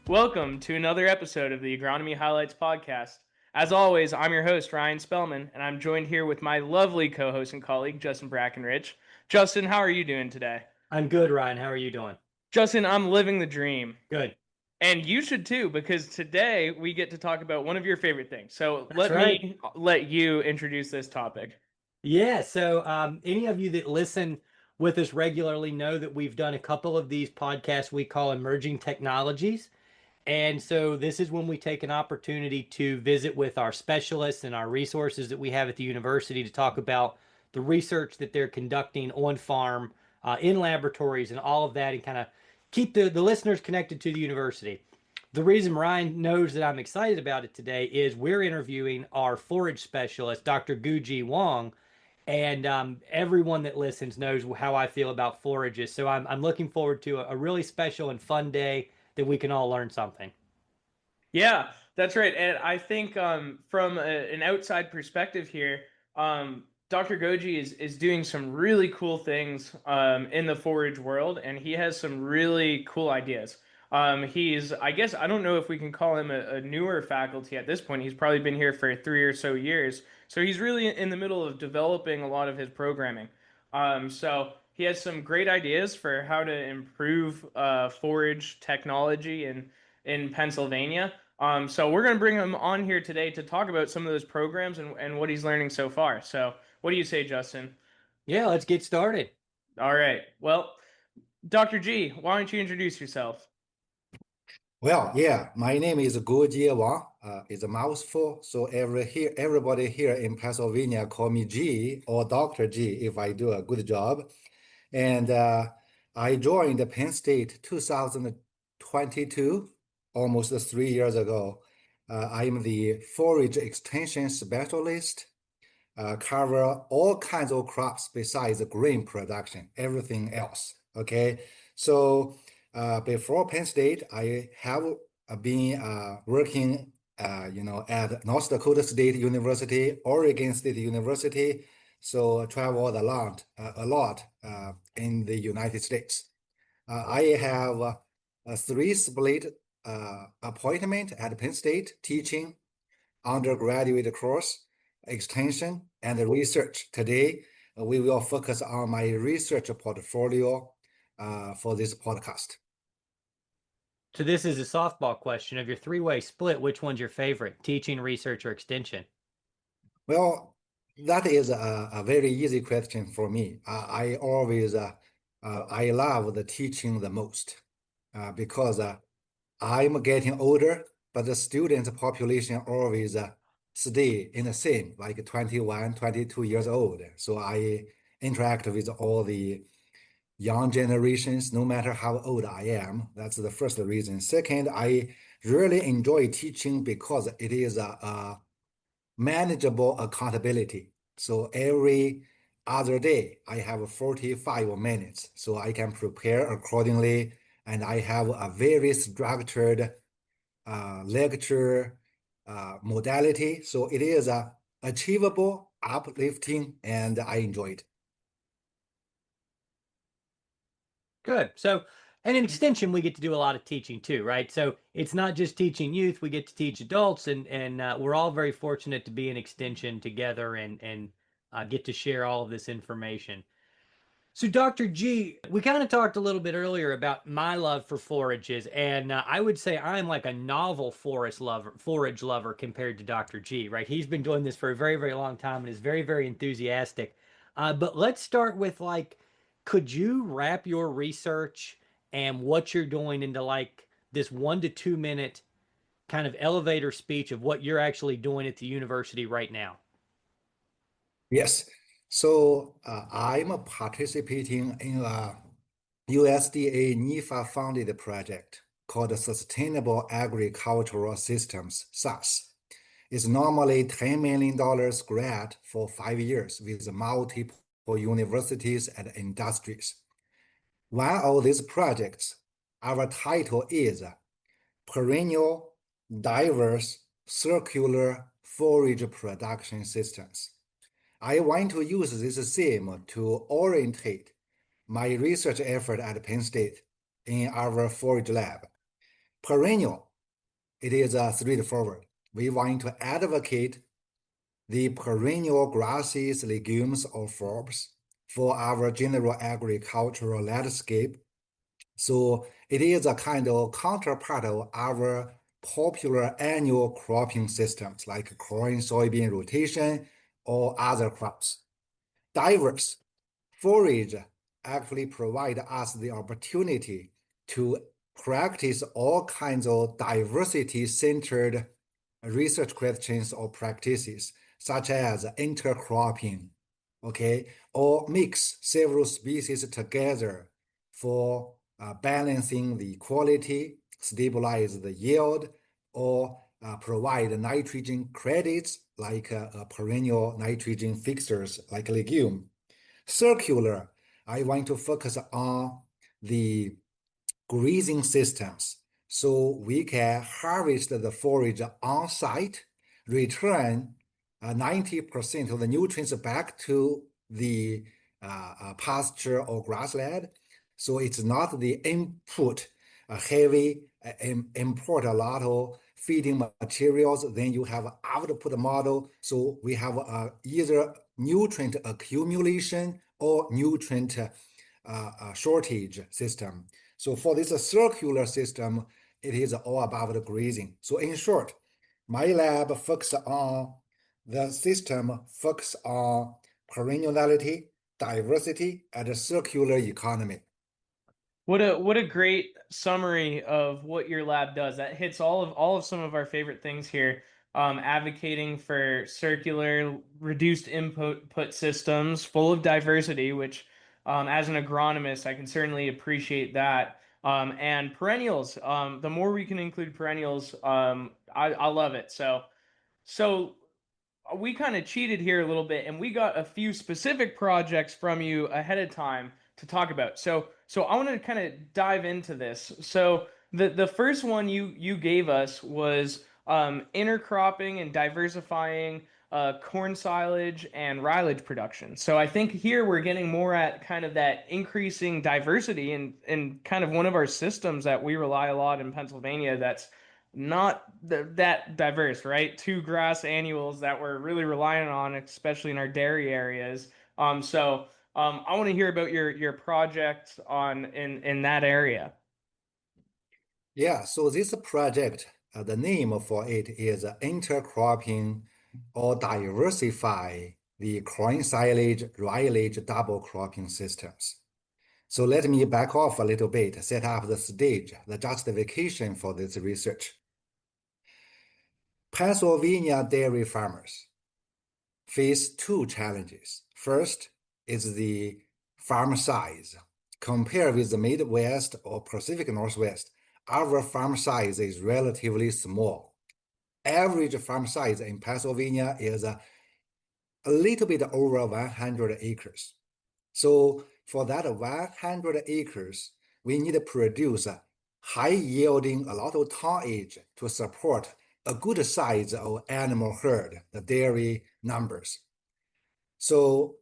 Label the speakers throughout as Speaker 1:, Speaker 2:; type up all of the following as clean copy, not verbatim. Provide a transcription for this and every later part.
Speaker 1: Welcome to another episode of the Agronomy Highlights podcast. As always, I'm your host, Ryan Spelman, and I'm joined here with my lovely co host and colleague, Justin Brackenridge. Justin, how are you doing today?
Speaker 2: I'm good, Ryan. How are you doing?
Speaker 1: Justin, I'm living the dream.
Speaker 2: Good.
Speaker 1: And you should too, because today we get to talk about one of your favorite things. So
Speaker 2: That's
Speaker 1: let
Speaker 2: right.
Speaker 1: me let you introduce this topic.
Speaker 2: Yeah. So, any of you that listen with us regularly know that we've done a couple of these podcasts we call emerging technologies. And so, this is when we take an opportunity to visit with our specialists and our resources that we have at the university to talk about the research that they're conducting on farm, in laboratories, and all of that, and kind of keep the listeners connected to the university. The reason Ryan knows that I'm excited about it today is we're interviewing our forage specialist, Dr. Guojie Wang, and everyone that listens knows how I feel about forages. So I'm looking forward to a really special and fun day that we can all learn something.
Speaker 1: Yeah, that's right. And I think from an outside perspective here, Dr. Goji is doing some really cool things in the forage world, and he has some really cool ideas. I guess, I don't know if we can call him a newer faculty at this point. He's probably been here for 3 or so years. So he's really in the middle of developing a lot of his programming. So he has some great ideas for how to improve forage technology in Pennsylvania. So we're going to bring him on here today to talk about some of those programs and what he's learning so far. So what do you say, Justin?
Speaker 2: Yeah, let's get started.
Speaker 1: All right. Well, Dr. G, why don't you introduce yourself?
Speaker 3: Well, yeah, my name is Guojie Wang. It's a mouthful, so everybody here in Pennsylvania call me G or Dr. G if I do a good job. And I joined Penn State 2022, almost 3 years ago. I'm the forage extension specialist, cover all kinds of crops besides grain production, everything else. Okay, so before Penn State, I have been working, at North Dakota State University, Oregon State University. So I traveled a lot in the United States. I have a three split appointment at Penn State teaching undergraduate course, extension, and research. Today, we will focus on my research portfolio for this podcast.
Speaker 2: So this is a softball question. Of your three-way split, which one's your favorite? Teaching, research, or extension?
Speaker 3: Well, that is a very easy question for me. I love the teaching the most because I'm getting older, but the student population always stay in the same, like 21, 22 years old. So I interact with all the young generations, no matter how old I am. That's the first reason. Second, I really enjoy teaching because it is a manageable accountability. So every other day, I have 45 minutes, so I can prepare accordingly, and I have a very structured lecture modality. So it is achievable, uplifting, and I enjoy it.
Speaker 2: Good. So, and in extension, we get to do a lot of teaching too, right? So it's not just teaching youth; we get to teach adults, and we're all very fortunate to be in extension together and get to share all of this information. So, Dr. G, we kind of talked a little bit earlier about my love for forages, and I would say I'm like a novel forage lover compared to Dr. G, right? He's been doing this for a very, very long time and is very, very enthusiastic. But let's start with like, could you wrap your research and what you're doing into like this 1 to 2 minute kind of elevator speech of what you're actually doing at the university right now?
Speaker 3: Yes. So I'm participating in a USDA NIFA funded project called Sustainable Agricultural Systems, SAS. It's normally $10 million grant for 5 years with multiple universities and industries. One of these projects, our title is Perennial, Diverse, Circular Forage Production Systems. I want to use this theme to orientate my research effort at Penn State in our forage lab. Perennial, it is straightforward. We want to advocate the perennial grasses, legumes, or forbs for our general agricultural landscape. So it is a kind of counterpart of our popular annual cropping systems like corn, soybean rotation, or other crops. Diverse forage actually provide us the opportunity to practice all kinds of diversity-centered research questions or practices, such as intercropping, okay, or mix several species together for balancing the quality, stabilize the yield, or provide nitrogen credits like perennial nitrogen fixers like legume. Circular, I want to focus on the grazing systems so we can harvest the forage on site, return 90% of the nutrients back to the pasture or grassland. So it's not the input heavy, import a lot of feeding materials, then you have output model. So we have either nutrient accumulation or nutrient shortage system. So for this circular system, it is all about the grazing. So in short, my lab focuses on the system, focus on perenniality, diversity, and a circular economy.
Speaker 1: What a great summary of what your lab does. That hits all of some of our favorite things here. Advocating for circular, reduced input systems full of diversity, which as an agronomist, I can certainly appreciate that. And perennials. The more we can include perennials, I love it. So we kind of cheated here a little bit and we got a few specific projects from you ahead of time to talk about. So I want to kind of dive into this. So the first one you gave us was intercropping and diversifying corn silage and ryelage production. So I think here we're getting more at kind of that increasing diversity in kind of one of our systems that we rely a lot in Pennsylvania that's not that diverse, right? Two grass annuals that we're really relying on, especially in our dairy areas. I want to hear about your project on in that area.
Speaker 3: Yeah, so this project, the name for it is intercropping or diversify the corn silage, ryelage double cropping systems. So let me back off a little bit, set up the stage, the justification for this research. Pennsylvania dairy farmers face two challenges. First is the farm size. Compared with the Midwest or Pacific Northwest, our farm size is relatively small. Average farm size in Pennsylvania is a little bit over 100 acres. So for that 100 acres, we need to produce a high yielding, a lot of tonnage to support a good size of animal herd, the dairy numbers. So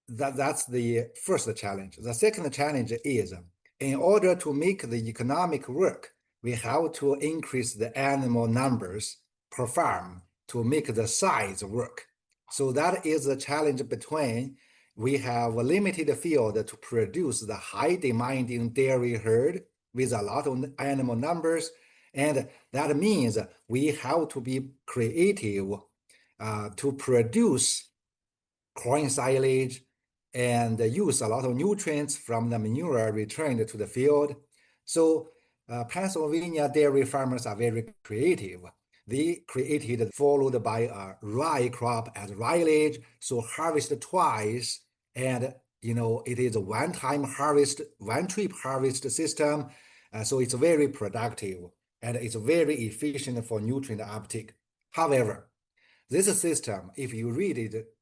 Speaker 3: that's the first challenge. The second challenge is in order to make the economic work, we have to increase the animal numbers per farm to make the size work. So that is the challenge between we have a limited field to produce the high demanding dairy herd with a lot of animal numbers. And that means we have to be creative to produce corn silage and use a lot of nutrients from the manure returned to the field. So Pennsylvania dairy farmers are very creative. They created followed by a rye crop as ryelage, so harvest twice, and it is a one-time harvest, one-trip harvest system. So it's very productive and it's very efficient for nutrient uptake. However, this system, if you read it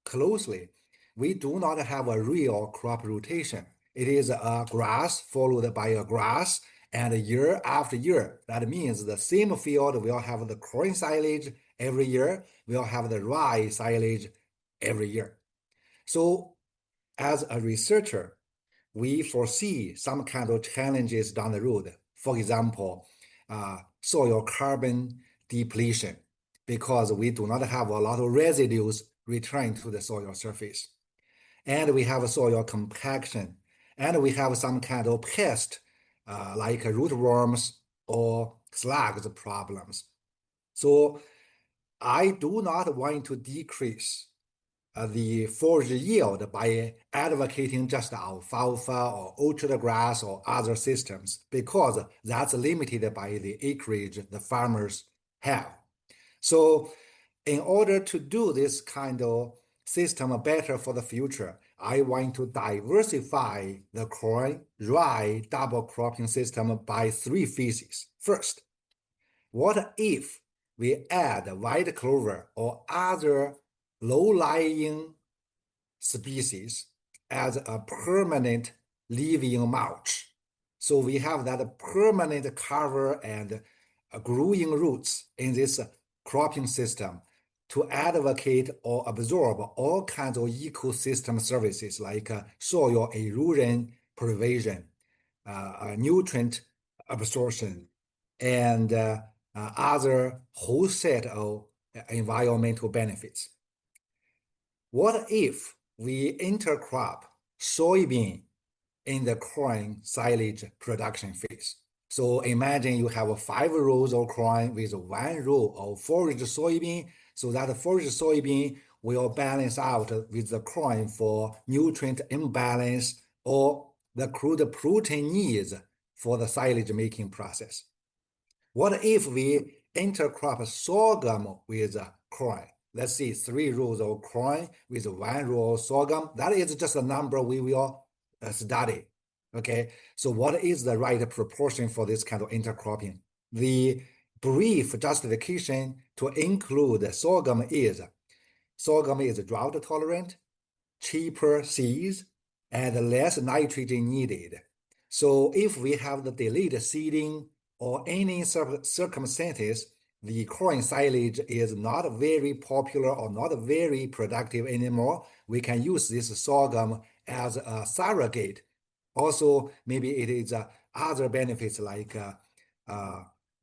Speaker 3: closely, we do not have a real crop rotation. It is a grass followed by a grass, and year after year. That means the same field will have the corn silage every year, will have the rye silage every year. So as a researcher, we foresee some kind of challenges down the road. For example, soil carbon depletion, because we do not have a lot of residues return to the soil surface. And we have soil compaction, and we have some kind of pest like rootworms or slugs problems. So I do not want to decrease the forage yield by advocating just alfalfa or orchard grass or other systems, because that's limited by the acreage the farmers have. So in order to do this kind of system better for the future, I want to diversify the corn, rye double cropping system by 3 phases. First, what if we add white clover or other low-lying species as a permanent living mulch? So we have that permanent cover and growing roots in this cropping system to advocate or absorb all kinds of ecosystem services like soil erosion prevention, nutrient absorption, and other whole set of environmental benefits. What if we intercrop soybean in the corn silage production phase? So imagine you have 5 rows of corn with 1 row of forage soybean. So that forage soybean will balance out with the corn for nutrient imbalance or the crude protein needs for the silage making process. What if we intercrop sorghum with corn? Let's see, 3 rows of corn with 1 row of sorghum. That is just a number we will study. Okay, so what is the right proportion for this kind of intercropping? The brief justification to include sorghum is drought tolerant, cheaper seeds, and less nitrogen needed. So if we have the delayed seeding or any circumstances, the corn silage is not very popular or not very productive anymore, we can use this sorghum as a surrogate. Also, maybe it is other benefits like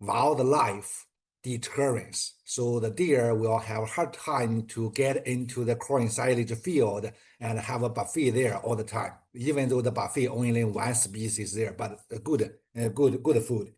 Speaker 3: wildlife deterrence. So the deer will have a hard time to get into the corn silage field and have a buffet there all the time, even though the buffet only 1 species there, but good food.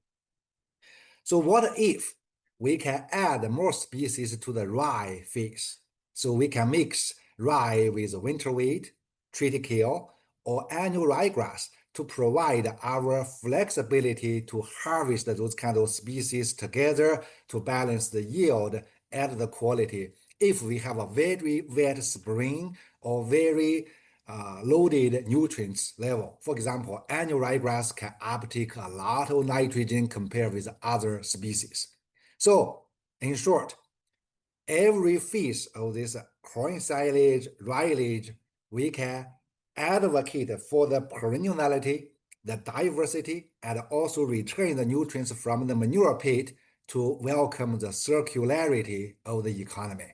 Speaker 3: So what if we can add more species to the rye phase? So we can mix rye with winter wheat, triticale, or annual ryegrass to provide our flexibility to harvest those kind of species together to balance the yield and the quality. If we have a very wet spring or very loaded nutrients level. For example, annual ryegrass can uptake a lot of nitrogen compared with other species. So in short, every phase of this corn silage, ryelage, we can advocate for the perenniality, the diversity, and also return the nutrients from the manure pit to welcome the circularity of the economy.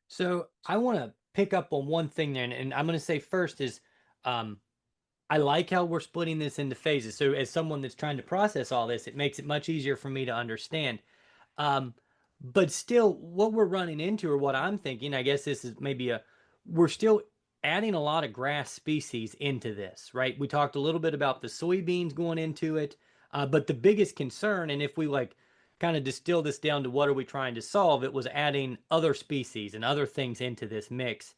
Speaker 2: So I want to pick up on one thing there, and I'm going to say first is I like how we're splitting this into phases. So as someone that's trying to process all this, it makes it much easier for me to understand. But still, what we're running into, or what I'm thinking, I guess this is maybe we're still adding a lot of grass species into this, right? We talked a little bit about the soybeans going into it, but the biggest concern, and if we like kind of distill this down to what are we trying to solve, it was adding other species and other things into this mix.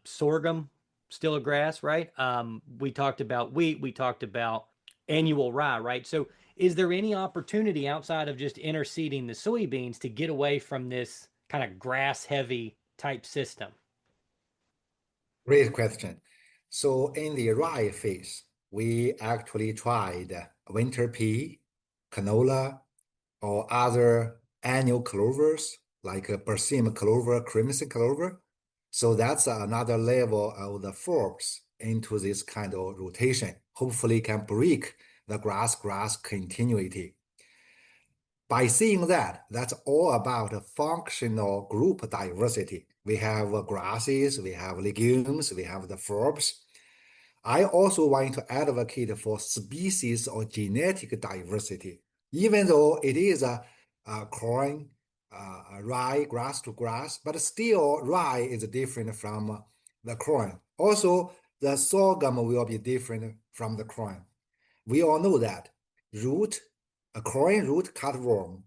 Speaker 2: Sorghum, still a grass, right? We talked about wheat, we talked about annual rye, right? So is there any opportunity outside of just interseeding the soybeans to get away from this kind of grass heavy type system?
Speaker 3: Great question. So in the rye phase, we actually tried winter pea, canola, or other annual clovers like Berseem clover, crimson clover. So that's another level of the forbs into this kind of rotation. Hopefully can break the grass-grass continuity. By seeing that, that's all about functional group diversity. We have grasses, we have legumes, we have the forbs. I also want to advocate for species or genetic diversity, even though it is a corn, rye, grass to grass, but still rye is different from the corn. Also, the sorghum will be different from the corn. We all know that a corn root cutworm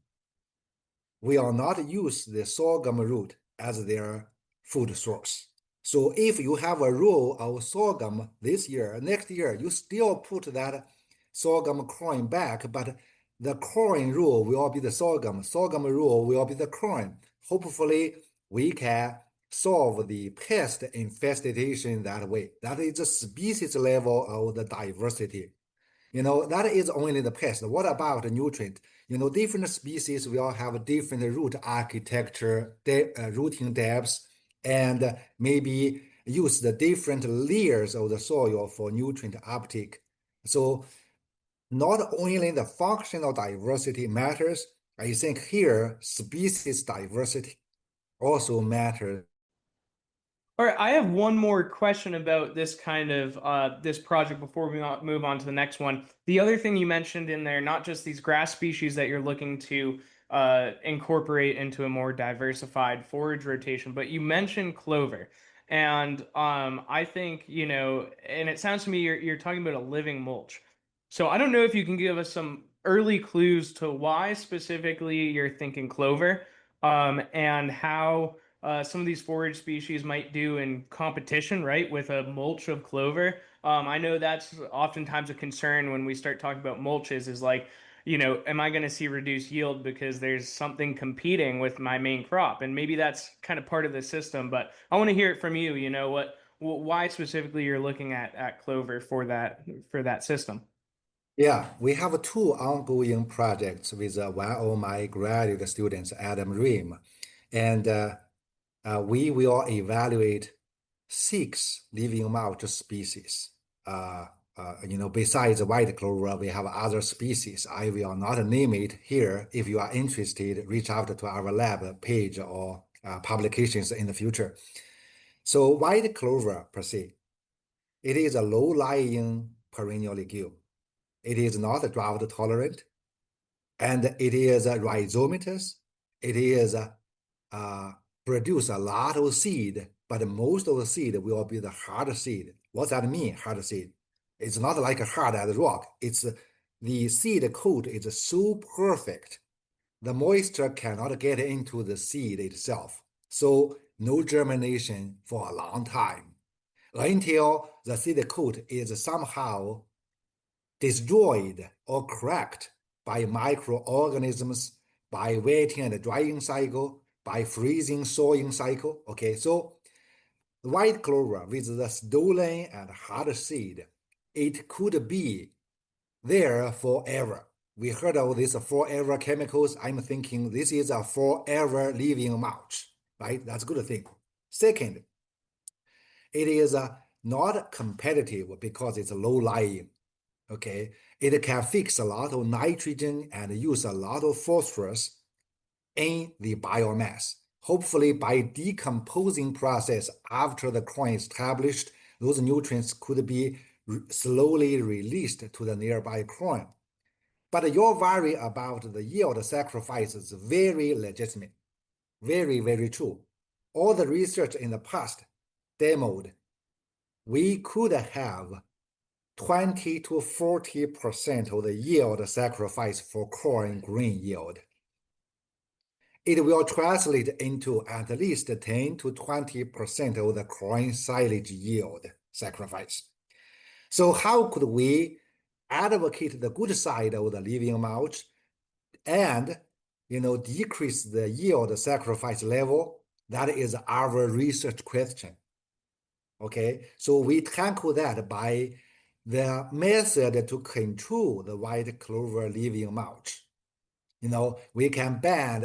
Speaker 3: will not use the sorghum root as their food source. So if you have a row of sorghum this year, next year, you still put that sorghum corn back, but the corn row will be the sorghum row will be the corn. Hopefully, we can solve the pest infestation that way. That is the species level of the diversity. That is only the pest. What about the nutrient? Different species will have different root architecture, rooting depths, and maybe use the different layers of the soil for nutrient uptake. So not only the functional diversity matters, I think here species diversity also matters.
Speaker 1: All right, I have one more question about this kind of this project before we move on to the next one. The other thing you mentioned in there, not just these grass species that you're looking to incorporate into a more diversified forage rotation, but you mentioned clover. And I think, and it sounds to me you're talking about a living mulch. So I don't know if you can give us some early clues to why specifically you're thinking clover, and how some of these forage species might do in competition, right, with a mulch of clover. I know that's oftentimes a concern when we start talking about mulches is like, am I going to see reduced yield because there's something competing with my main crop? And maybe that's kind of part of the system, but I want to hear it from you, why specifically you're looking at clover for that system.
Speaker 3: Yeah, we have two ongoing projects with one of my graduate students, Adam Ream, and we will evaluate 6 living mulch species. Besides white clover, we have other species. I will not name it here. If you are interested, reach out to our lab page or publications in the future. So white clover per se, it is a low-lying perennial legume. It is not drought tolerant, and it is rhizomatous. It is produce a lot of seed, but most of the seed will be the hard seed. What that mean, hard seed? It's not like a hard as rock. It's the seed coat is so perfect, the moisture cannot get into the seed itself. So no germination for a long time until the seed coat is somehow destroyed or cracked by microorganisms, by wetting and drying cycle, by freezing, thawing cycle. Okay, so white clover with the stolen and hard seed, it could be there forever. We heard of these forever chemicals. I'm thinking this is a forever living mulch, right? That's a good thing. Second, it is not competitive because it's low lying. Okay, it can fix a lot of nitrogen and use a lot of phosphorus in the biomass. Hopefully, by decomposing process after the corn is established, those nutrients could be slowly released to the nearby corn. But your worry about the yield sacrifice is very legitimate, very, very true. All the research in the past demoed we could have 20 to 40% of the yield sacrifice for corn grain yield. It will translate into at least 10 to 20% of the corn silage yield sacrifice. So how could we advocate the good side of the living mulch and decrease the yield sacrifice level? That is our research question. Okay, so we tackle that by the method to control the white clover living mulch. We can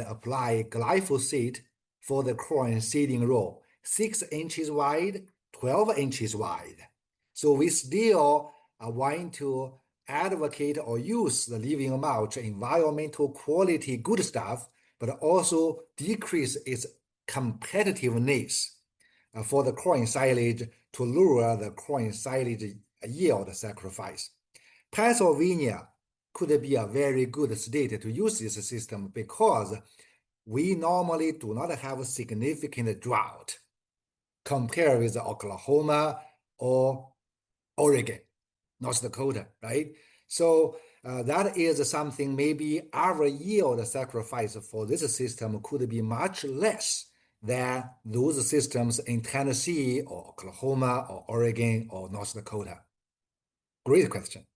Speaker 3: apply glyphosate for the corn seeding row, 6 inches wide, 12 inches wide. So we still want to advocate or use the living mulch environmental quality good stuff, but also decrease its competitiveness for the corn silage to lower the corn silage yield sacrifice. Pennsylvania could be a very good state to use this system because we normally do not have a significant drought compared with Oklahoma or Oregon, North Dakota, right? So that is something maybe our yield sacrifice for this system could be much less than those systems in Tennessee or Oklahoma or Oregon or North Dakota. Great question.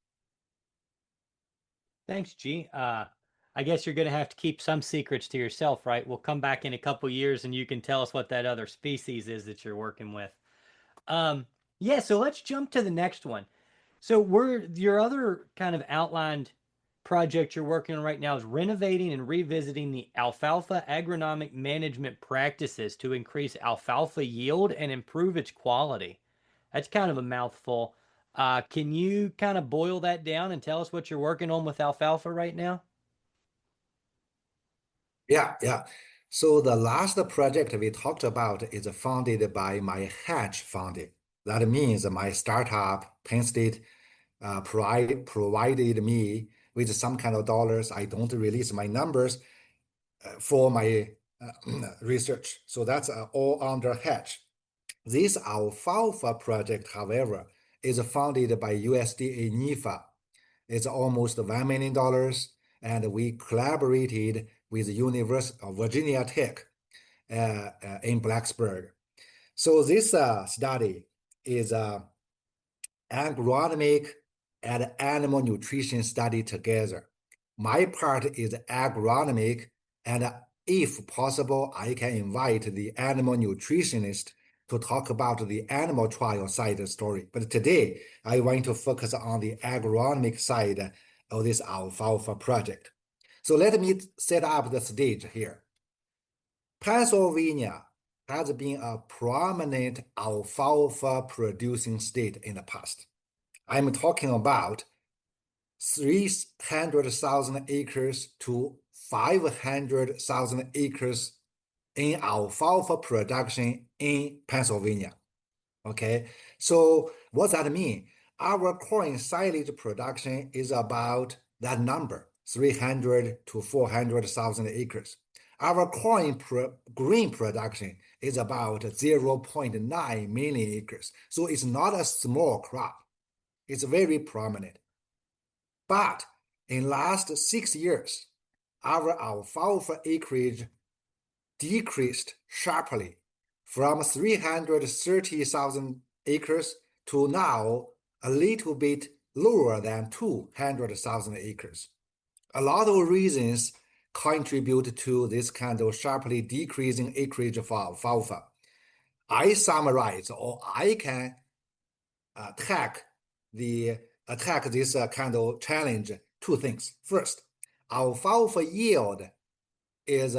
Speaker 2: Thanks, G. I guess you're going to have to keep some secrets to yourself, right? We'll come back in a couple years and you can tell us what that other species is that you're working with. Yeah, so let's jump to the next one. So your other kind of outlined project you're working on right now is renovating and revisiting the alfalfa agronomic management practices to increase alfalfa yield and improve its quality. That's kind of a mouthful. Can you kind of boil that down and tell us what you're working on with alfalfa right now?
Speaker 3: Yeah. So the last project we talked about is funded by my hedge funding. That means my startup, Penn State, provided me with some kind of dollars. I don't release my numbers for my research. So that's all under hedge. This alfalfa project, however, is funded by USDA NIFA. It's almost $1 million, and we collaborated with the University of Virginia Tech in Blacksburg. So this study is agronomic and animal nutrition study together. My part is agronomic, and if possible, I can invite the animal nutritionist to talk about the animal trial side story. But today, I want to focus on the agronomic side of this alfalfa project. So let me set up the stage here. Pennsylvania has been a prominent alfalfa producing state in the past. I'm talking about 300,000 acres to 500,000 acres in alfalfa production in Pennsylvania. Okay, so what that mean? Our corn silage production is about that number, 300 to 400,000 acres. Our grain production is about 0.9 million acres. So it's not a small crop. It's very prominent. But in last 6 years, our alfalfa acreage decreased sharply from 330,000 acres to now a little bit lower than 200,000 acres. A lot of reasons contribute to this kind of sharply decreasing acreage for alfalfa. I summarize, or I can attack this kind of challenge, two things. First, alfalfa yield is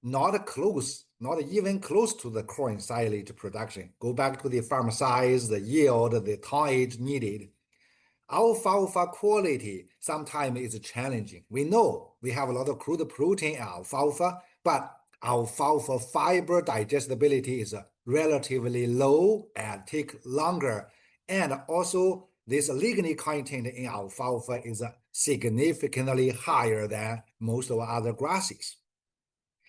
Speaker 3: not even close to the corn silage production. Go back to the farm size, the yield, the tonnage needed. Alfalfa quality sometimes is challenging. We know we have a lot of crude protein in alfalfa, but alfalfa fiber digestibility is relatively low and take longer. And also this lignin content in alfalfa is significantly higher than most of other grasses.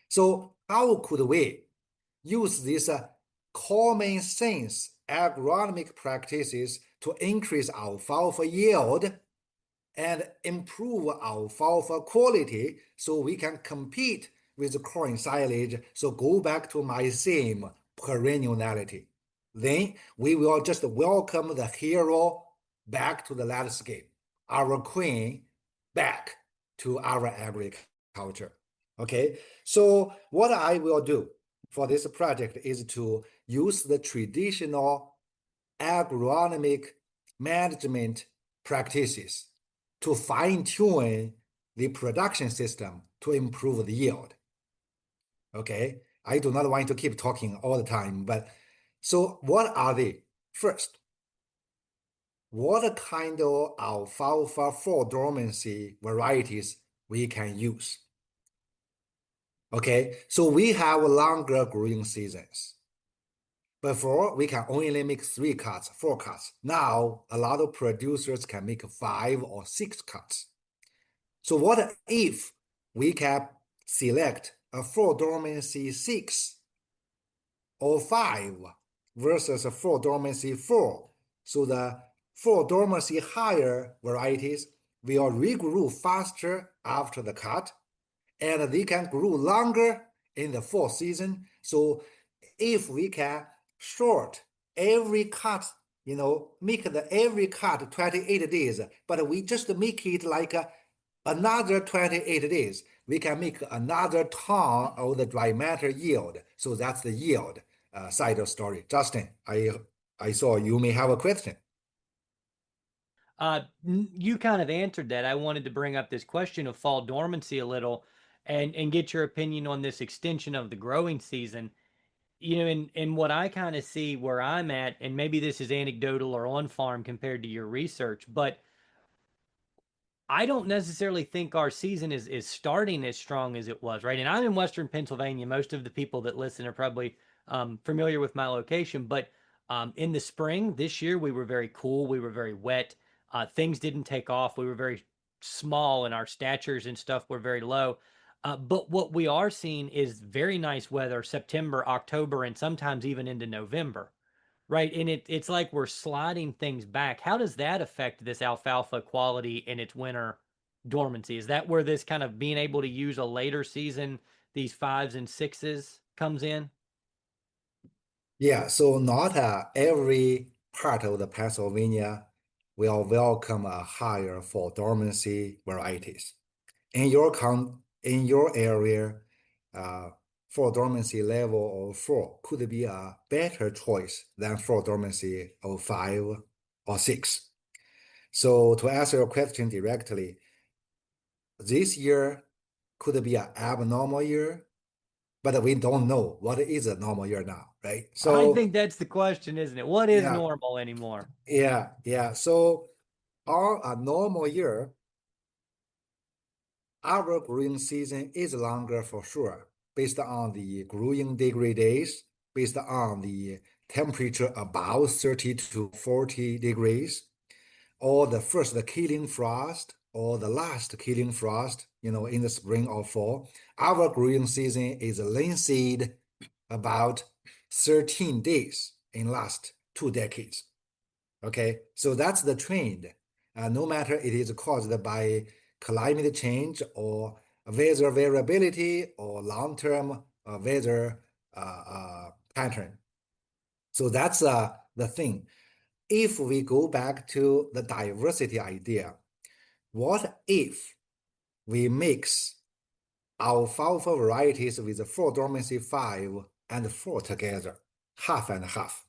Speaker 3: So how could we use these common sense agronomic practices to increase alfalfa yield and improve alfalfa quality so we can compete with corn silage? So go back to my theme, perenniality. Then we will just welcome the hero back to the landscape, our queen back to our agriculture. Okay, so what I will do for this project is to use the traditional agronomic management practices to fine-tune the production system to improve the yield. Okay, I do not want to keep talking all the time, but so what are they? First, what kind of alfalfa fall dormancy varieties we can use? Okay, so we have longer growing seasons. Before, we can only make 3 cuts, 4 cuts. Now, a lot of producers can make 5 or 6 cuts. So what if we can select a fall dormancy 6 or 5 versus a fall dormancy 4? So the fall dormancy higher varieties will regrow faster after the cut, and they can grow longer in the fall season. So if we can short every cut, make every cut 28 days, but we just make it like another 28 days, we can make another ton of the dry matter yield. So that's the yield side of story. Justin, I saw you may have a question.
Speaker 2: You kind of answered that. I wanted to bring up this question of fall dormancy a little and get your opinion on this extension of the growing season. And what I kind of see where I'm at, and maybe this is anecdotal or on farm compared to your research, but I don't necessarily think our season is starting as strong as it was, right? And I'm in Western Pennsylvania. Most of the people that listen are probably familiar with my location, but in the spring this year, we were very cool. We were very wet. Things didn't take off. We were very small, and our statures and stuff were very low. But what we are seeing is very nice weather, September, October, and sometimes even into November. Right. And it's like we're sliding things back. How does that affect this alfalfa quality in its winter dormancy? Is that where this kind of being able to use a later season, these 5s and 6s comes in?
Speaker 3: Yeah, so not every part of the Pennsylvania will welcome a higher fall dormancy varieties. In your area, fall dormancy level of 4 could be a better choice than fall dormancy of 5 or 6. So to answer your question directly, this year could be an abnormal year, but we don't know what is a normal year now, right?
Speaker 2: I
Speaker 3: So
Speaker 2: think that's the question, isn't it? What is
Speaker 3: yeah,
Speaker 2: normal anymore?
Speaker 3: yeah. So on a normal year, our growing season is longer for sure, based on the growing degree days, based on the temperature above 30 to 40 degrees, or the first killing frost, or the last killing frost, in the spring or fall. Our growing season is lengthened about 13 days in last 2 decades. Okay, so that's the trend. No matter it is caused by climate change or weather variability or long-term weather pattern. So that's the thing. If we go back to the diversity idea, what if we mix alfalfa varieties with the fall dormancy 5 and 4 together, half and half?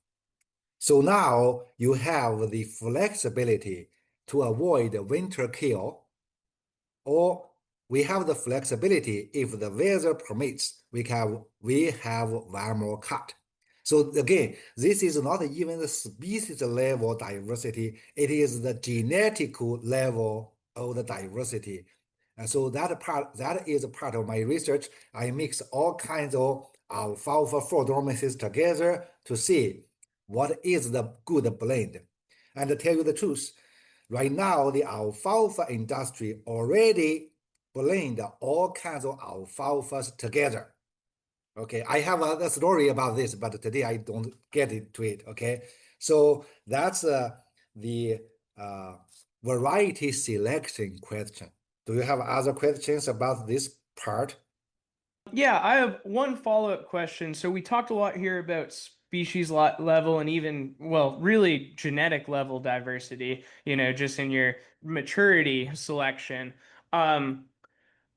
Speaker 3: So now you have the flexibility to avoid winter kill, or we have the flexibility if the weather permits, we have one more cut. So again, this is not even the species level diversity, it is the genetic level of the diversity. And so that is a part of my research. I mix all kinds of alfalfa fall dormancies together to see what is the good blend. And to tell you the truth, right now the alfalfa industry already blend all kinds of alfalfas together. Okay, I have a story about this, but today I don't get into it. Okay, so that's the variety selection question. Do you have other questions about this part?
Speaker 1: Yeah, I have one follow-up question. So we talked a lot here about species level and even, well, really genetic level diversity, just in your maturity selection. Um,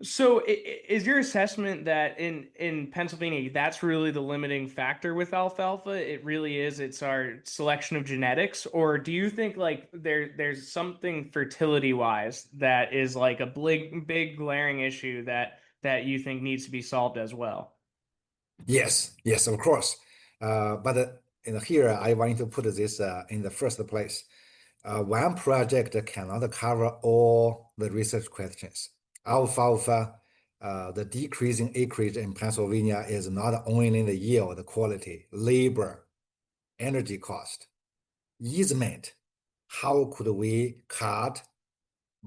Speaker 1: so is your assessment that in Pennsylvania, that's really the limiting factor with alfalfa? It really is, it's our selection of genetics, or do you think like there's something fertility wise that is like a big glaring issue that you think needs to be solved as well?
Speaker 3: Yes, yes, of course. But here I want to put this in the first place. One project cannot cover all the research questions. Alfalfa, the decreasing acreage in Pennsylvania is not only the yield, the quality, labor, energy cost, easement. How could we cut,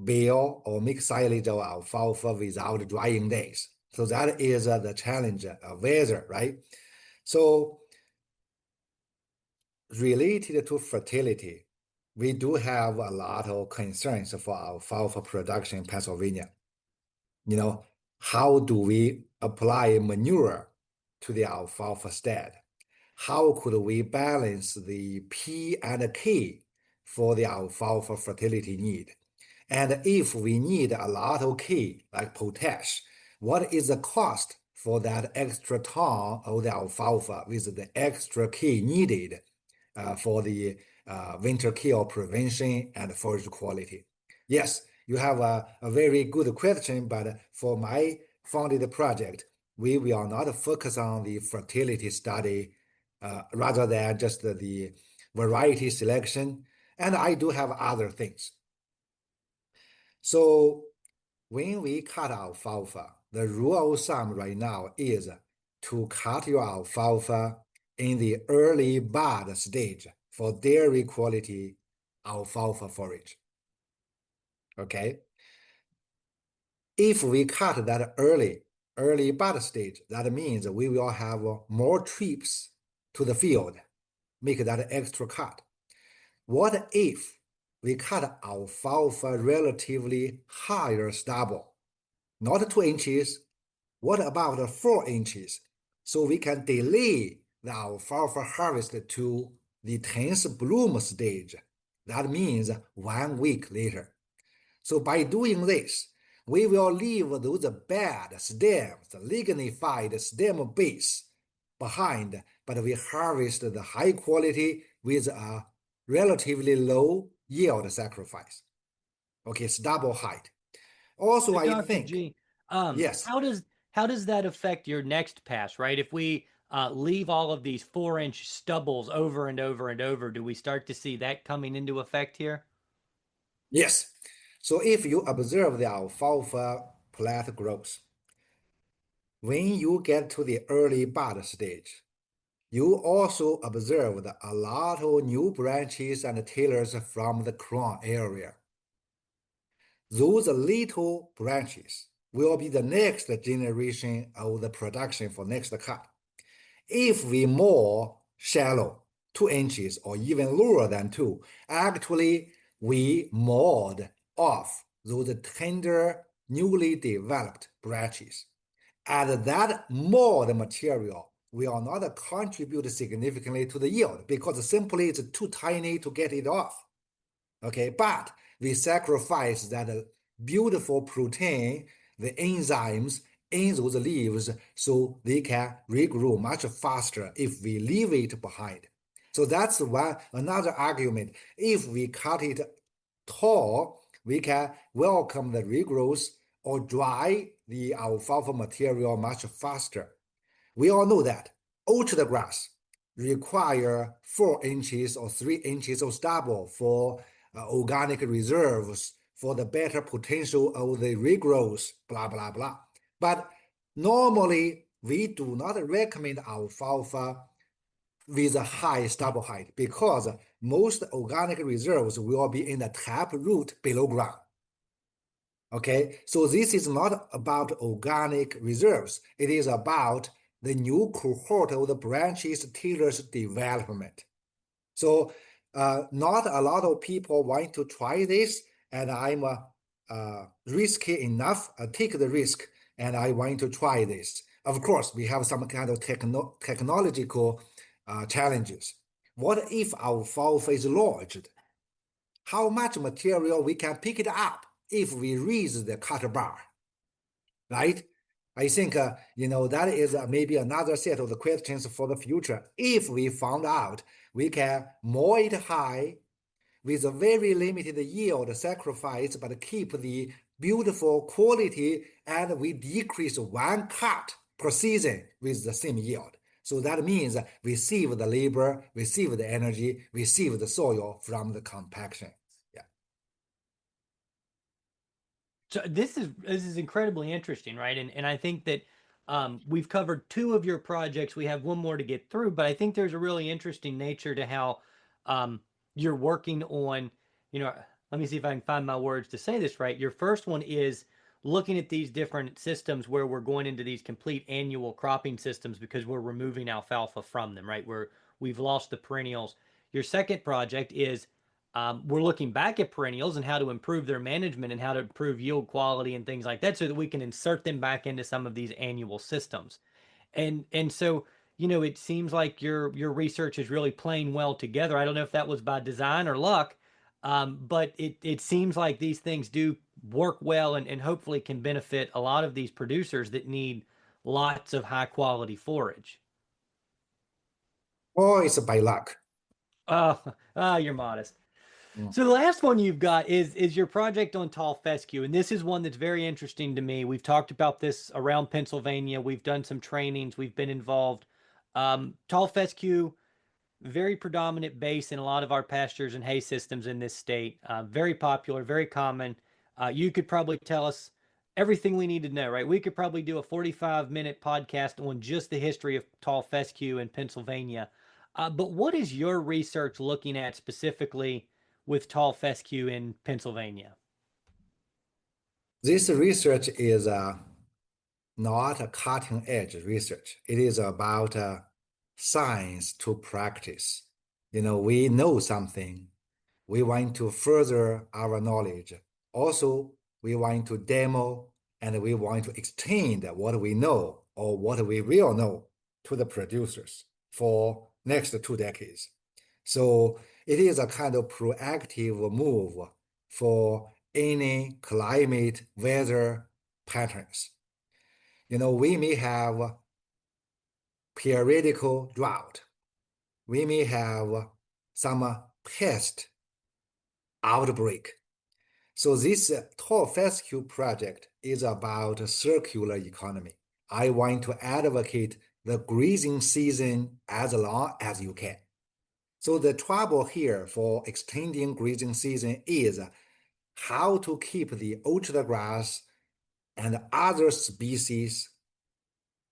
Speaker 3: bale, or make silage of alfalfa without drying days? So that is the challenge of weather, right? So related to fertility, we do have a lot of concerns for alfalfa production in Pennsylvania. How do we apply manure to the alfalfa stead? How could we balance the P and K for the alfalfa fertility need? And if we need a lot of K, like potash, what is the cost for that extra ton of the alfalfa with the extra K needed for the winter kill prevention and forage quality? Yes, you have a very good question, but for my funded project, we will not focus on the fertility study rather than just the variety selection. And I do have other things. So when we cut alfalfa, the rule of thumb right now is to cut your alfalfa in the early bud stage for dairy quality alfalfa forage. Okay? If we cut that early bud stage, that means we will have more trips to the field, make that extra cut. What if we cut alfalfa relatively higher stubble, not 2 inches? What about 4 inches? So we can delay the alfalfa harvest to the 10th bloom stage. That means 1 week later. So by doing this, we will leave those bad stems, lignified stem base behind, but we harvest the high quality with a relatively low yield sacrifice. Okay, stubble height. Also,
Speaker 2: So
Speaker 3: I
Speaker 2: Dr.
Speaker 3: think,
Speaker 2: G,
Speaker 3: yes,
Speaker 2: how does that affect your next pass, right? If we leave all of these 4-inch stubbles over and over and over, do we start to see that coming into effect here?
Speaker 3: yes. So if you observe the alfalfa plant growth, when you get to the early bud stage, you also observed a lot of new branches and tailors from the crown area. Those little branches will be the next generation of the production for next cut. If we mow shallow, 2 inches or even lower than 2, actually we mowed off those tender, newly developed branches. And that mowed material will not contribute significantly to the yield because simply it's too tiny to get it off. Okay, but we sacrifice that beautiful protein, the enzymes in those leaves, so they can regrow much faster if we leave it behind. So that's another argument. If we cut it tall, we can welcome the regrowth or dry the alfalfa material much faster. We all know that orchard grass require 4 inches or 3 inches of stubble for organic reserves, for the better potential of the regrowth, blah, blah, blah. But normally, we do not recommend alfalfa with a high stubble height because most organic reserves will be in the tap root below ground. Okay, so this is not about organic reserves. It is about the new cohort of the branches tailors development. So not a lot of people want to try this, and I'm risky enough, take the risk, and I want to try this. Of course, we have some kind of technological challenges. What if alfalfa is lodged? How much material we can pick it up if we raise the cutter bar, right? I think, that is maybe another set of the questions for the future. If we found out we can mow it high with a very limited yield sacrifice, but keep the beautiful quality, and we decrease 1 cut per season with the same yield. So that means we save the labor, we save the energy, we save the soil from the compaction. Yeah.
Speaker 2: So this is incredibly interesting, right? And I think that We've covered two of your projects. We have one more to get through, but I think there's a really interesting nature to how you're working on, you know, let me see if I can find my words to say this right. Your first one is looking at these different systems where we're going into these complete annual cropping systems because we're removing alfalfa from them, right? We've lost the perennials. Your second project is we're looking back at perennials and how to improve their management and how to improve yield quality and things like that so that we can insert them back into some of these annual systems. And so, it seems like your research is really playing well together. I don't know if that was by design or luck, but it seems like these things do work well and hopefully can benefit a lot of these producers that need lots of high quality forage.
Speaker 3: Or it's by luck.
Speaker 2: You're modest.
Speaker 3: Mm.
Speaker 2: So the last one you've got is your project on tall fescue, and this is one that's very interesting to me. We've talked about this around Pennsylvania. We've done some trainings. We've been involved. Tall fescue, very predominant base in a lot of our pastures and hay systems in this state. Very popular, very common. You could probably tell us everything we need to know, right? We could probably do a 45-minute podcast on just the history of tall fescue in Pennsylvania. But what is your research looking at specifically with tall fescue in Pennsylvania?
Speaker 3: This research is not a cutting edge research. It is about science to practice. We know something. We want to further our knowledge. Also, we want to demo and we want to extend what we know or what we will know to the producers for next 2 decades. So it is a kind of proactive move for any climate weather patterns. We may have periodical drought. We may have some pest outbreak. So this tall fescue project is about a circular economy. I want to advocate the grazing season as long as you can. So the trouble here for extending grazing season is how to keep the orchard grass and other species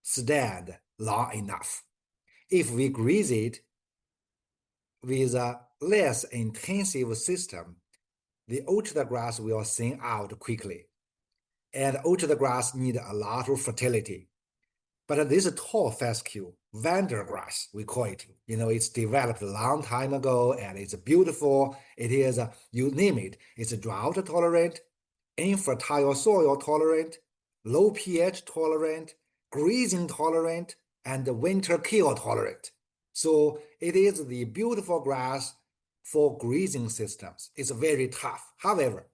Speaker 3: stand long enough. If we graze it with a less intensive system, the orchard grass will thin out quickly. And orchard grass need a lot of fertility. But this tall fescue, vandergrass, we call it, it's developed a long time ago and it's beautiful. It is, you name it, it's drought tolerant, infertile soil tolerant, low pH tolerant, grazing tolerant, and winter kill tolerant. So it is the beautiful grass for grazing systems. It's very tough. However,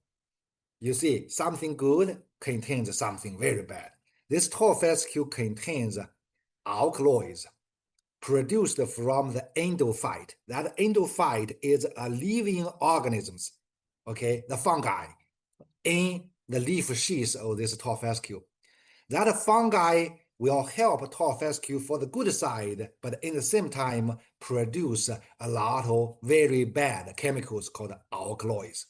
Speaker 3: you see, something good contains something very bad. This tall fescue contains alkaloids produced from the endophyte. That endophyte is a living organisms, okay, the fungi in the leaf sheath of this tall fescue. That fungi will help tall fescue for the good side, but in the same time produce a lot of very bad chemicals called alkaloids.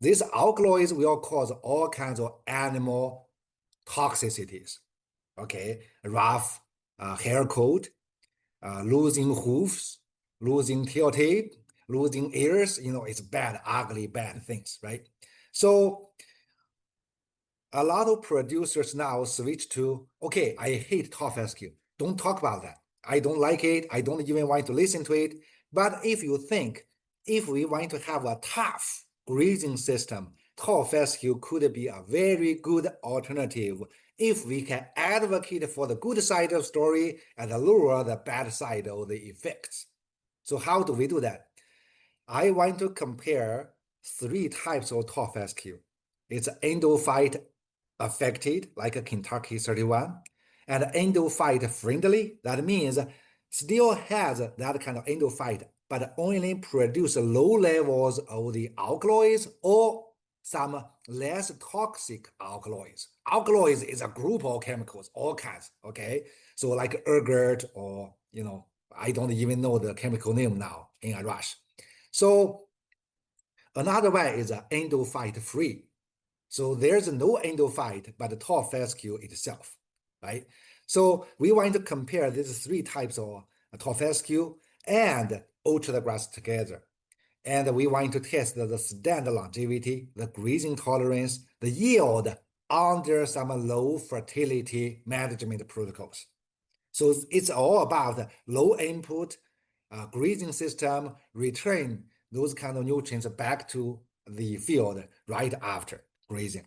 Speaker 3: These alkaloids will cause all kinds of animal toxicities, okay? Rough hair coat, losing hoofs, losing tail tape, losing ears, it's bad, ugly, bad things, right? So a lot of producers now switch to, okay, I hate tall fescue. Don't talk about that. I don't like it. I don't even want to listen to it. But if you think, if we want to have a tough grazing system, tall fescue could be a very good alternative if we can advocate for the good side of the story and lower the bad side of the effects. So how do we do that? I want to compare 3 types of tall fescue. It's endophyte affected, like a Kentucky 31, and endophyte friendly. That means still has that kind of endophyte, but only produce low levels of the alkaloids or some less toxic alkaloids. Alkaloids is a group of chemicals, all kinds, okay? So like ergot or, I don't even know the chemical name now in a rush. So another way is endophyte free. So there's no endophyte but the tall fescue itself, right? So we want to compare these three types of tall fescue and orchard grass together. And we want to test the stand longevity, the grazing tolerance, the yield under some low fertility management protocols. So it's all about low input, grazing system, return those kind of nutrients back to the field right after grazing.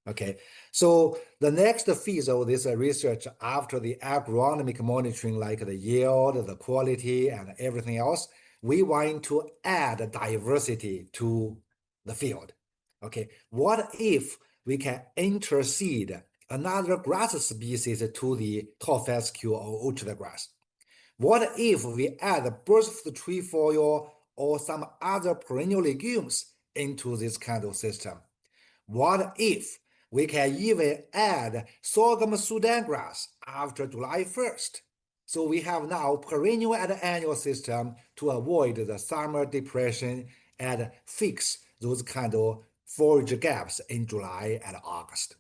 Speaker 3: Okay, so the next phase of this research after the agronomic monitoring, like the yield, the quality, and everything else, we want to add diversity to the field. Okay, what if we can interseed another grass species to the tall fescue or orchard grass? What if we add burst trefoil or some other perennial legumes into this kind of system? What if we can even add sorghum Sudan grass after July 1st? So we have now perennial and annual system to avoid the summer depression and fix those kind of forage gaps in July and August.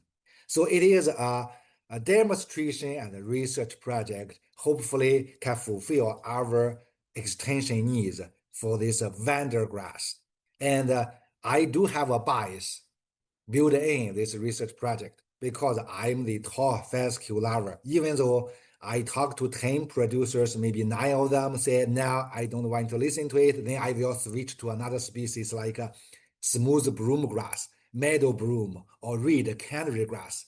Speaker 3: So it is a demonstration and a research project, hopefully can fulfill our extension needs for this vendor grass. And I do have a bias built in this research project because I'm the tall fescue lover. Even though I talked to 10 producers, maybe 9 of them say, no, I don't want to listen to it. Then I will switch to another species like smooth broom grass, meadow broom, or reed cannery grass.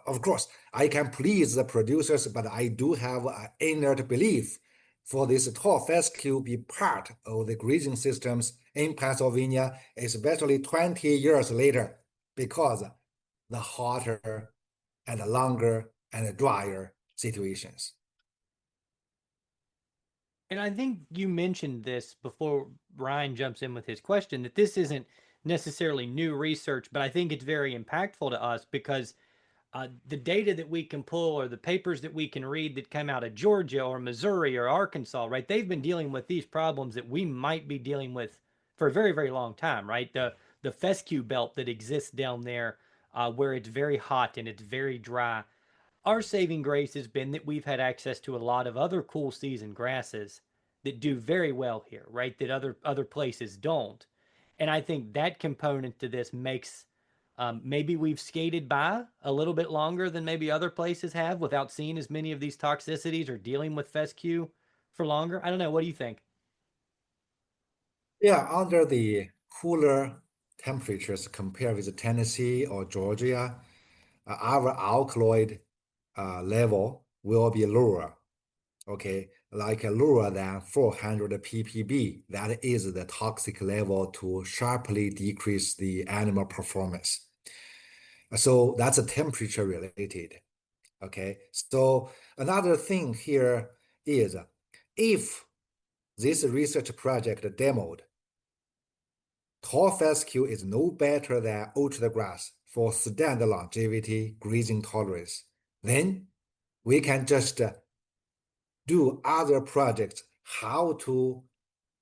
Speaker 3: Of course, I can please the producers, but I do have an inert belief for this tall fescue be part of the grazing systems in Pennsylvania, especially 20 years later, because the hotter and longer and drier situations.
Speaker 2: And I think you mentioned this before Ryan jumps in with his question, that this isn't necessarily new research, but I think it's very impactful to us because the data that we can pull or the papers that we can read that come out of Georgia or Missouri or Arkansas, right? They've been dealing with these problems that we might be dealing with for a very, very long time, right? The fescue belt that exists down there, where it's very hot and it's very dry. Our saving grace has been that we've had access to a lot of other cool season grasses that do very well here, right? That other places don't. And I think that component to this makes maybe we've skated by a little bit longer than maybe other places have without seeing as many of these toxicities or dealing with fescue for longer. I don't know. What do you think?
Speaker 3: Yeah, under the cooler temperatures compared with Tennessee or Georgia, our alkaloid level will be lower. Okay, like lower than 400 ppb. That is the toxic level to sharply decrease the animal performance. So that's a temperature related. Okay, so another thing here is if this research project demoed tall fescue is no better than orchard grass for stand longevity, grazing tolerance, then we can just do other projects how to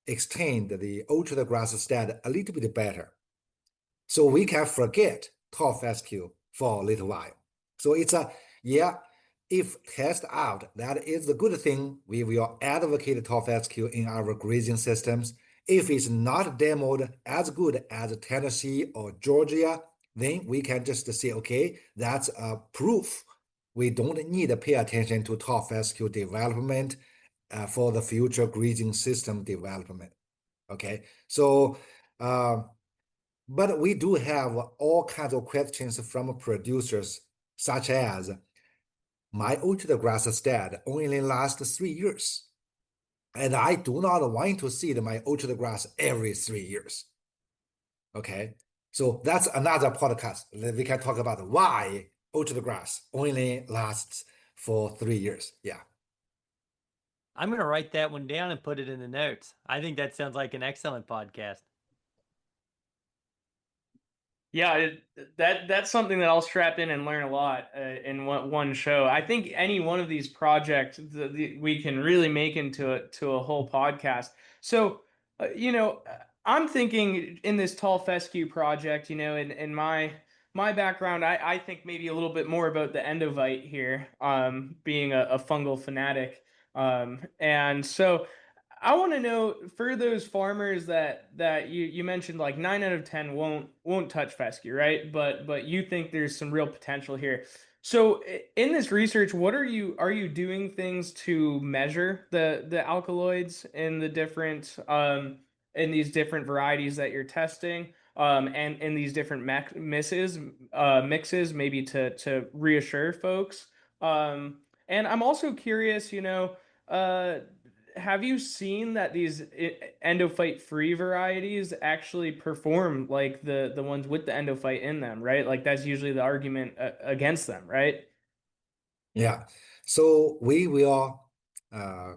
Speaker 3: extend the orchard grass stand a little bit better. So we can forget tall fescue for a little while. So it's yeah, if test out, that is the good thing. We will advocate tall fescue in our grazing systems. If it's not demoed as good as Tennessee or Georgia, then we can just say, okay, that's a proof. We don't need to pay attention to tall fescue development for the future grazing system development. Okay, so but we do have all kinds of questions from producers, such as my orchard grass stand only lasts 3 years, and I do not want to seed my orchard grass every 3 years. Okay, so that's another podcast that we can talk about why orchard grass only lasts for 3 years. Yeah.
Speaker 2: I'm going to write that one down and put it in the notes. I think that sounds like an excellent podcast.
Speaker 1: Yeah, that's something that I'll strap in and learn a lot in one show. I think any one of these projects we can really make into a whole podcast. So, I'm thinking in this tall fescue project, in my my background, I think maybe a little bit more about the endovite here, being a fungal fanatic. And so I want to know for those farmers that you mentioned, like 9 out of 10 won't touch fescue, right? But you think there's some real potential here. So in this research, what are you doing things to measure the alkaloids in the different in these different varieties that you're testing? And in these different mixes, maybe to reassure folks. And I'm also curious, uh, have you seen that these endophyte free varieties actually perform like the ones with the endophyte in them, right? Like that's usually the argument against them, right?
Speaker 3: Yeah. So we will uh,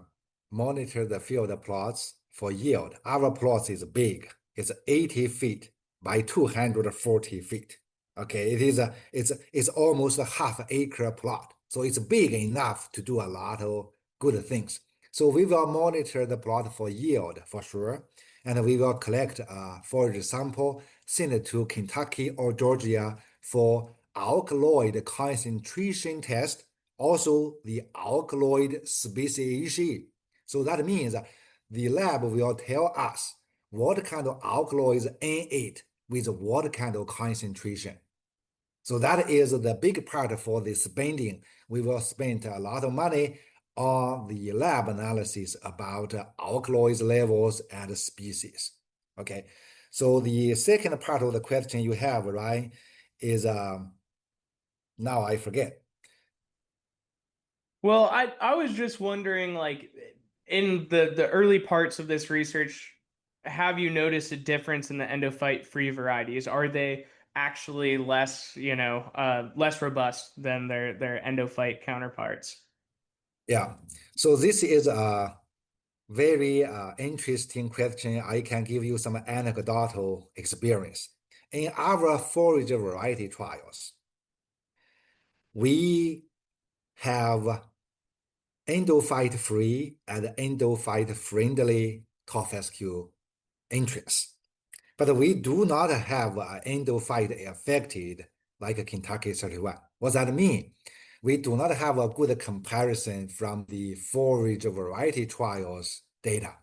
Speaker 3: monitor the field plots for yield. Our plots is big. It's 80 feet by 240 feet. Okay, it's almost a half acre plot. So it's big enough to do a lot of good things. So we will monitor the plot for yield for sure. And we will collect a forage sample, send it to Kentucky or Georgia for alkaloid concentration test, also the alkaloid speciation. So that means the lab will tell us what kind of alkaloids in it with what kind of concentration. So that is the big part for the spending. We will spend a lot of money on the lab analysis about alkaloids levels and species. Okay. So the second part of the question you have, right, is now I forget.
Speaker 1: Well, I was just wondering, like, in the early parts of this research, have you noticed a difference in the endophyte free varieties? Are they actually less, less robust than their endophyte counterparts?
Speaker 3: Yeah. So this is a very interesting question. I can give you some anecdotal experience. In our forage variety trials, we have endophyte-free and endophyte-friendly top fescue entrants. But we do not have endophyte affected like Kentucky 31. What does that mean? We do not have a good comparison from the forage variety trials data.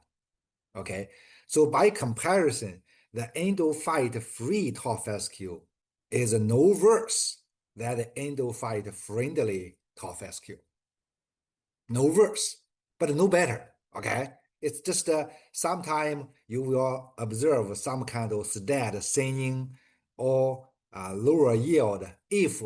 Speaker 3: Okay, so by comparison, the endophyte-free top fescue is no worse than the endophyte-friendly top fescue. No worse, but no better. Okay, it's just sometime you will observe some kind of stat thinning or lower yield if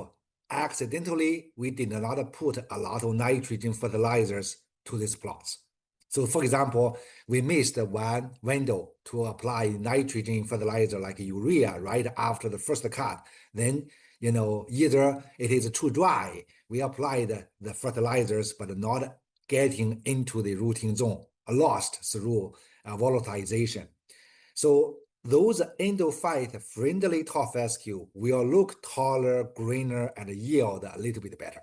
Speaker 3: accidentally we did not put a lot of nitrogen fertilizers to these plots. So, for example, we missed one window to apply nitrogen fertilizer like urea right after the first cut. Then, either it is too dry, we applied the fertilizers, but not getting into the rooting zone, lost through volatilization. So those endophyte-friendly top fescue will look taller, greener, and yield a little bit better,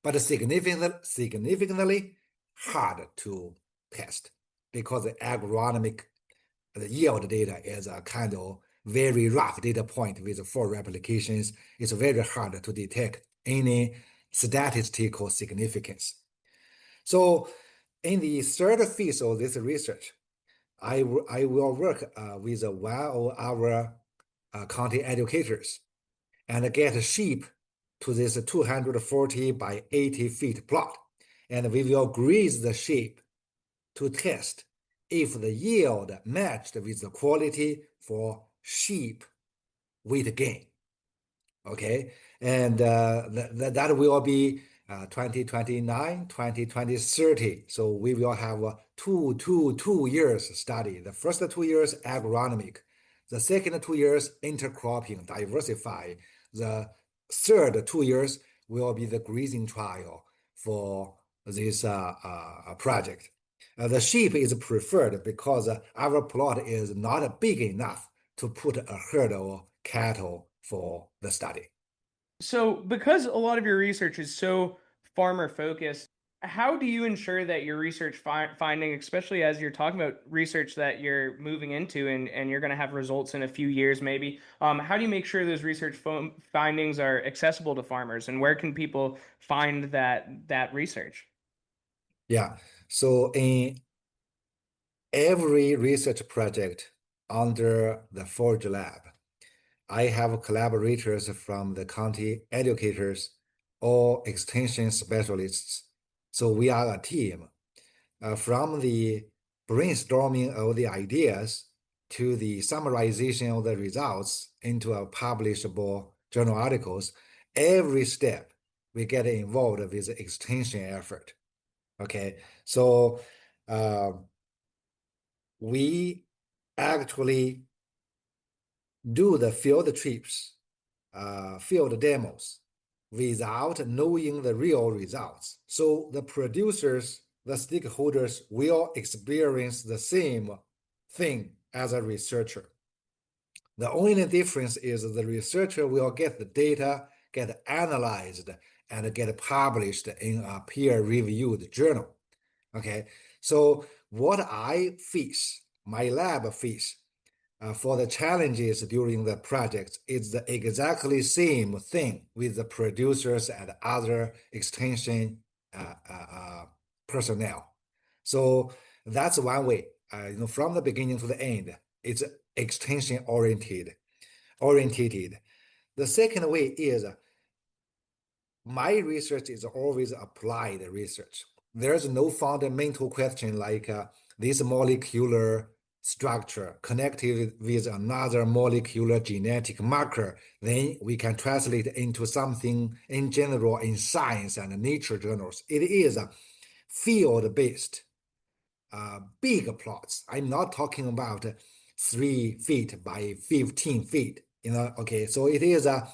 Speaker 3: but significantly hard to test because the agronomic yield data is a kind of very rough data point with 4 replications. It's very hard to detect any statistical significance. So in the third phase of this research, I will work with one of our county educators and get sheep to this 240 by 80 feet plot. And we will graze the sheep to test if the yield matched with the quality for sheep weight gain. Okay, and that will be 2029, 2030. So we will have a 2 years study. The first 2 years agronomic, the second 2 years intercropping, diversify. The third 2 years will be the grazing trial for this project. The sheep is preferred because our plot is not big enough to put a herd of cattle for the study.
Speaker 1: So, because a lot of your research is so farmer focused, how do you ensure that your research finding, especially as you're talking about research that you're moving into and you're going to have results in a few years maybe, how do you make sure those research findings are accessible to farmers, and where can people find that research?
Speaker 3: Yeah. So in every research project under the Forage lab, I have collaborators from the county educators or extension specialists. So we are a team. From the brainstorming of the ideas to the summarization of the results into a publishable journal articles, every step we get involved with extension effort. Okay, so uh, we actually do the field trips, field demos without knowing the real results. So the producers, the stakeholders will experience the same thing as a researcher. The only difference is the researcher will get the data, get analyzed, and get published in a peer-reviewed journal. Okay, so what I face, my lab face, for the challenges during the project is the exactly same thing with the producers and other extension personnel. So that's one way. From the beginning to the end, it's extension orientated. The second way is my research is always applied research. There's no fundamental question like this molecular structure connected with another molecular genetic marker, then we can translate into something in general in science and nature journals. It is a field-based big plots. I'm not talking about 3 feet by 15 feet. Okay, so it is a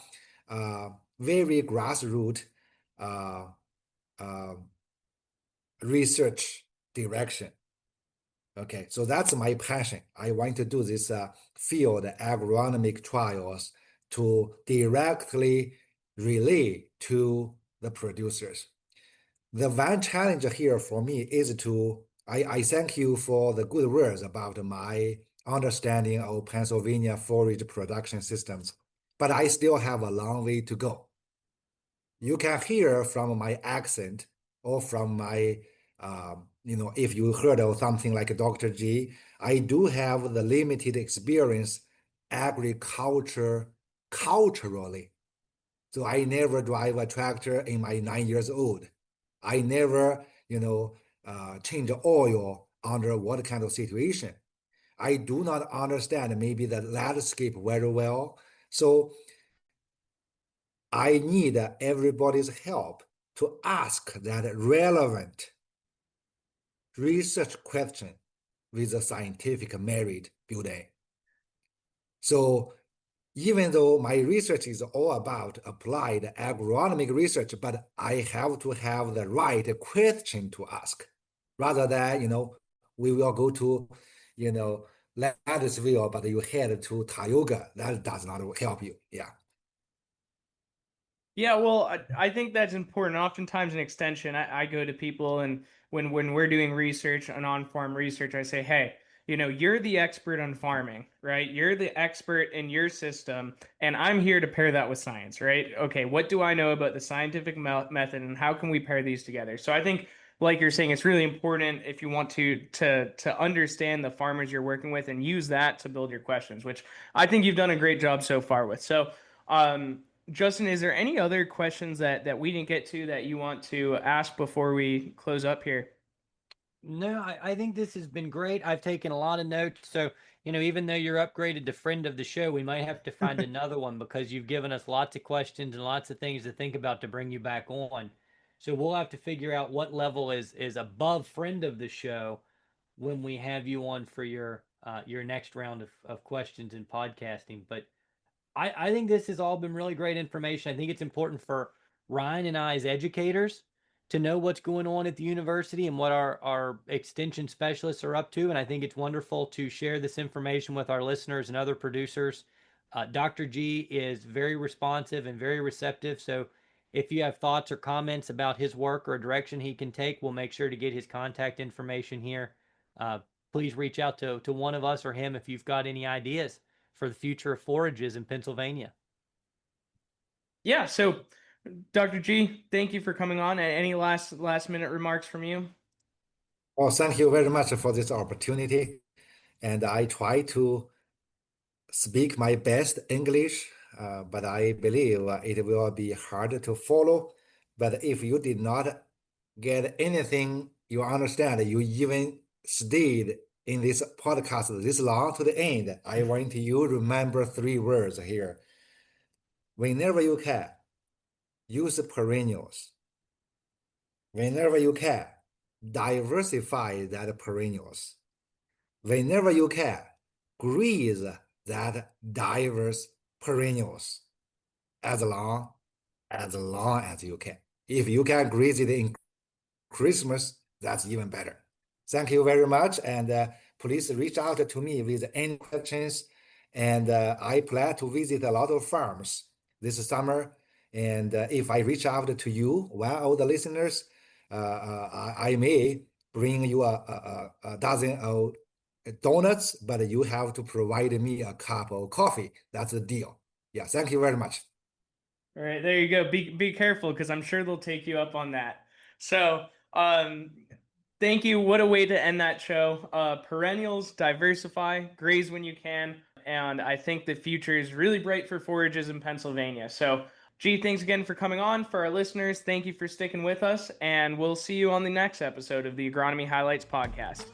Speaker 3: very grassroots uh, uh, research direction. Okay, so that's my passion. I want to do this field agronomic trials to directly relate to the producers. The one challenge here for me is I thank you for the good words about my understanding of Pennsylvania forage production systems, but I still have a long way to go. You can hear from my accent or from my, if you heard of something like Dr. G, I do have the limited experience agriculture culturally. So I never drive a tractor in my 9 years old. I never, change oil under what kind of situation. I do not understand maybe the landscape very well. So I need everybody's help to ask that relevant research question with a scientific merit building. So even though my research is all about applied agronomic research, but I have to have the right question to ask rather than, we will go to, you know, Ladisville, but you head to Tioga. That does not help you. Yeah.
Speaker 1: Yeah, well, I think that's important. Oftentimes in extension, I go to people, and when we're doing research and on-farm research, I say, hey, you're the expert on farming, right? You're the expert in your system, and I'm here to pair that with science, right? Okay, what do I know about the scientific method, and how can we pair these together? So I think, like you're saying, it's really important if you want to understand the farmers you're working with and use that to build your questions, which I think you've done a great job so far with. So, Justin, is there any other questions that we didn't get to that you want to ask before we close up here?
Speaker 2: No, I think this has been great. I've taken a lot of notes. So, even though you're upgraded to friend of the show, we might have to find another one because you've given us lots of questions and lots of things to think about to bring you back on. So we'll have to figure out what level is above friend of the show when we have you on for your next round of questions and podcasting. But I think this has all been really great information. I think it's important for Ryan and I as educators to know what's going on at the university and what our extension specialists are up to. And I think it's wonderful to share this information with our listeners and other producers. Dr. G is very responsive and very receptive. So if you have thoughts or comments about his work or a direction he can take, we'll make sure to get his contact information here. Please reach out to one of us or him if you've got any ideas for the future of forages in Pennsylvania.
Speaker 1: Yeah, so Dr. G, thank you for coming on. Any last minute remarks from you?
Speaker 3: Well, thank you very much for this opportunity. And I try to speak my best English, but I believe it will be hard to follow. But if you did not get anything you understand, you even stayed in this podcast this long to the end, I want you to remember 3 words here. Whenever you can, use perennials. Whenever you can, diversify that perennials. Whenever you can, graze that diverse perennials as long as you can. If you can graze it in Christmas, that's even better. Thank you very much, and please reach out to me with any questions. And I plan to visit a lot of farms this summer. And if I reach out to you, one of the listeners, I may bring you a dozen of donuts, but you have to provide me a cup of coffee. That's the deal. Yeah, thank you very much.
Speaker 1: All right, there you go. Be careful, because I'm sure they'll take you up on that. So, thank you. What a way to end that show. Perennials, diversify, graze when you can, and I think the future is really bright for forages in Pennsylvania. So, G, thanks again for coming on. For our listeners, thank you for sticking with us, and we'll see you on the next episode of the Agronomy Highlights podcast.